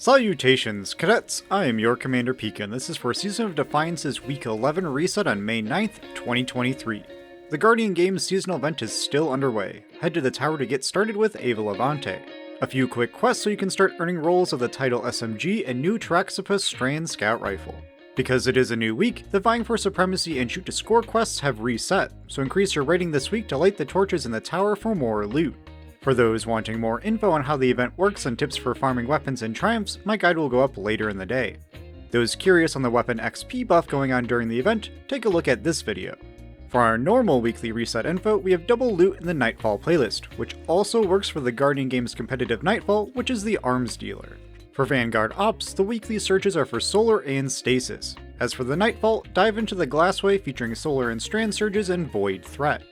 Salutations, cadets! I am your Commander Pika, and this is for Season of Defiance's Week 11 reset on May 9th, 2023. The Guardian Games seasonal event is still underway. Head to the tower to get started with Ava Levante. A few quick quests so you can start earning rolls of the Title SMG and new Traxippos Strand Scout Rifle. Because it is a new week, the Vying for Supremacy and Shoot to Score quests have reset, so increase your rating this week to light the torches in the tower for more loot. For those wanting more info on how the event works and tips for farming weapons and triumphs, my guide will go up later in the day. Those curious on the weapon XP buff going on during the event, take a look at this video. For our normal weekly reset info, we have double loot in the Nightfall playlist, which also works for the Guardian Games competitive Nightfall, which is the arms dealer. For Vanguard Ops, the weekly surges are for Solar and Stasis. As for the Nightfall, dive into the Glassway featuring Solar and Strand surges and Void Threat.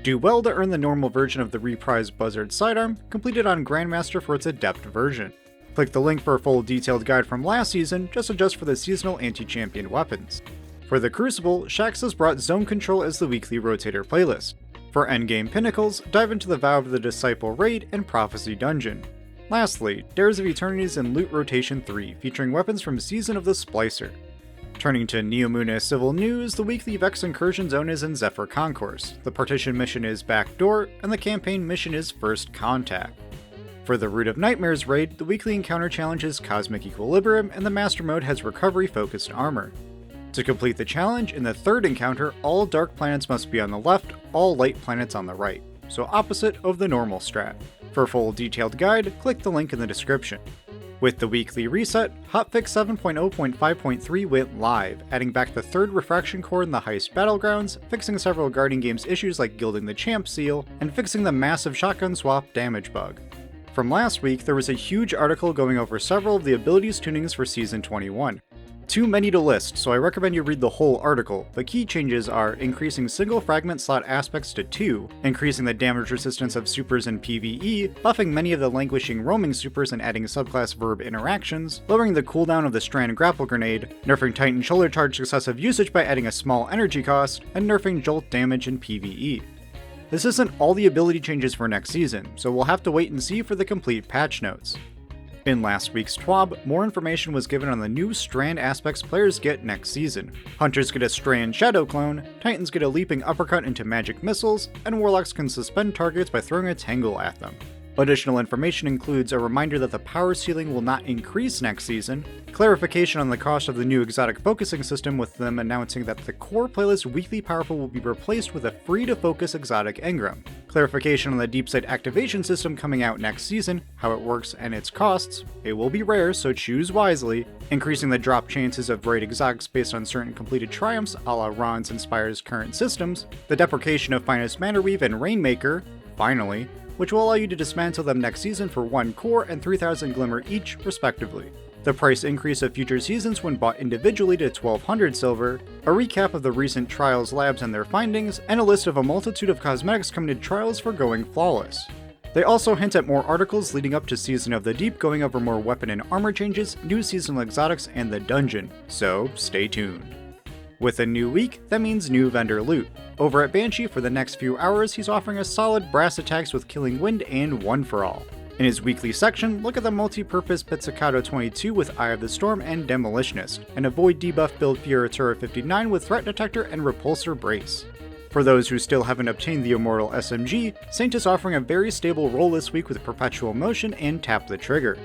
Do well to earn the normal version of the reprised Buzzard sidearm, completed on Grandmaster for its Adept version. Click the link for a full detailed guide from last season, just adjust for the seasonal anti-champion weapons. For the Crucible, Shax has brought Zone Control as the weekly rotator playlist. For endgame pinnacles, dive into the Vow of the Disciple raid and Prophecy dungeon. Lastly, Dares of Eternities and Loot Rotation 3, featuring weapons from Season of the Splicer. Turning to Neomuna Civil News, the weekly Vex Incursion Zone is in Zephyr Concourse, the Partition mission is Backdoor, and the campaign mission is First Contact. For the Root of Nightmares raid, the weekly encounter challenge is Cosmic Equilibrium, and the Master Mode has Recovery-focused armor. To complete the challenge, in the third encounter, all dark planets must be on the left, all light planets on the right, so opposite of the normal strat. For a full detailed guide, click the link in the description. With the weekly reset, Hotfix 7.0.5.3 went live, adding back the third refraction core in the Heist Battlegrounds, fixing several Guardian Games issues like gilding the Champ seal, and fixing the massive shotgun swap damage bug. From last week, there was a huge article going over several of the abilities tunings for Season 21. Too many to list, so I recommend you read the whole article, but key changes are increasing single fragment slot aspects to 2, increasing the damage resistance of supers in PvE, buffing many of the languishing roaming supers and adding subclass verb interactions, lowering the cooldown of the Strand grapple grenade, nerfing Titan shoulder charge successive usage by adding a small energy cost, and nerfing jolt damage in PvE. This isn't all the ability changes for next season, so we'll have to wait and see for the complete patch notes. In last week's TWAB, more information was given on the new Strand aspects players get next season. Hunters get a Strand Shadow Clone, Titans get a Leaping Uppercut into magic missiles, and Warlocks can suspend targets by throwing a Tangle at them. Additional information includes a reminder that the power ceiling will not increase next season, clarification on the cost of the new exotic focusing system with them announcing that the core playlist weekly powerful will be replaced with a free-to-focus exotic engram, clarification on the deep sight activation system coming out next season, how it works and its costs, it will be rare so choose wisely, increasing the drop chances of raid exotics based on certain completed triumphs a la Ron's Inspire's current systems, the deprecation of Finest Mannerweave and Rainmaker, finally, which will allow you to dismantle them next season for 1 core and 3,000 glimmer each, respectively. The price increase of future seasons when bought individually to 1,200 silver, a recap of the recent trials labs and their findings, and a list of a multitude of cosmetics coming to trials for going flawless. They also hint at more articles leading up to Season of the Deep going over more weapon and armor changes, new seasonal exotics, and the dungeon, so stay tuned. With a new week, that means new vendor loot. Over at Banshee for the next few hours, he's offering us solid brass attacks with Killing Wind and One for All. In his weekly section, look at the multi-purpose Pizzicato 22 with Eye of the Storm and Demolitionist, and a Void debuff build Fioritura 59 with Threat Detector and Repulsor Brace. For those who still haven't obtained the Immortal SMG, Saint is offering a very stable roll this week with Perpetual Motion and Tap the Trigger.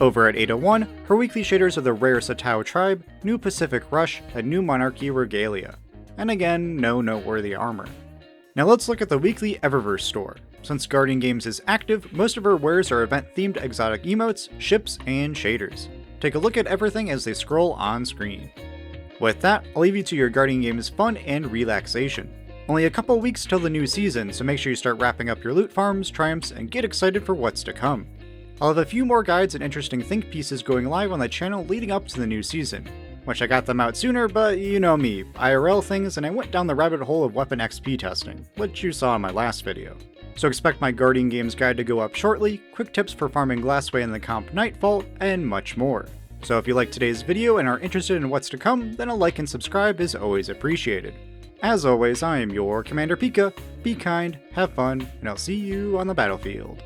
Over at 801, her weekly shaders are the rare Satao Tribe, new Pacific Rush, and new Monarchy Regalia. And again, no noteworthy armor. Now let's look at the weekly Eververse store. Since Guardian Games is active, most of her wares are event-themed exotic emotes, ships, and shaders. Take a look at everything as they scroll on screen. With that, I'll leave you to your Guardian Games fun and relaxation. Only a couple weeks till the new season, so make sure you start wrapping up your loot farms, triumphs, and get excited for what's to come. I'll have a few more guides and interesting think pieces going live on the channel leading up to the new season. Wish I got them out sooner, but you know me, IRL things, and I went down the rabbit hole of weapon XP testing, which you saw in my last video. So expect my Guardian Games guide to go up shortly, quick tips for farming Glassway in the comp Nightfall, and much more. So if you liked today's video and are interested in what's to come, then a like and subscribe is always appreciated. As always, I am your Commander Pika, be kind, have fun, and I'll see you on the battlefield.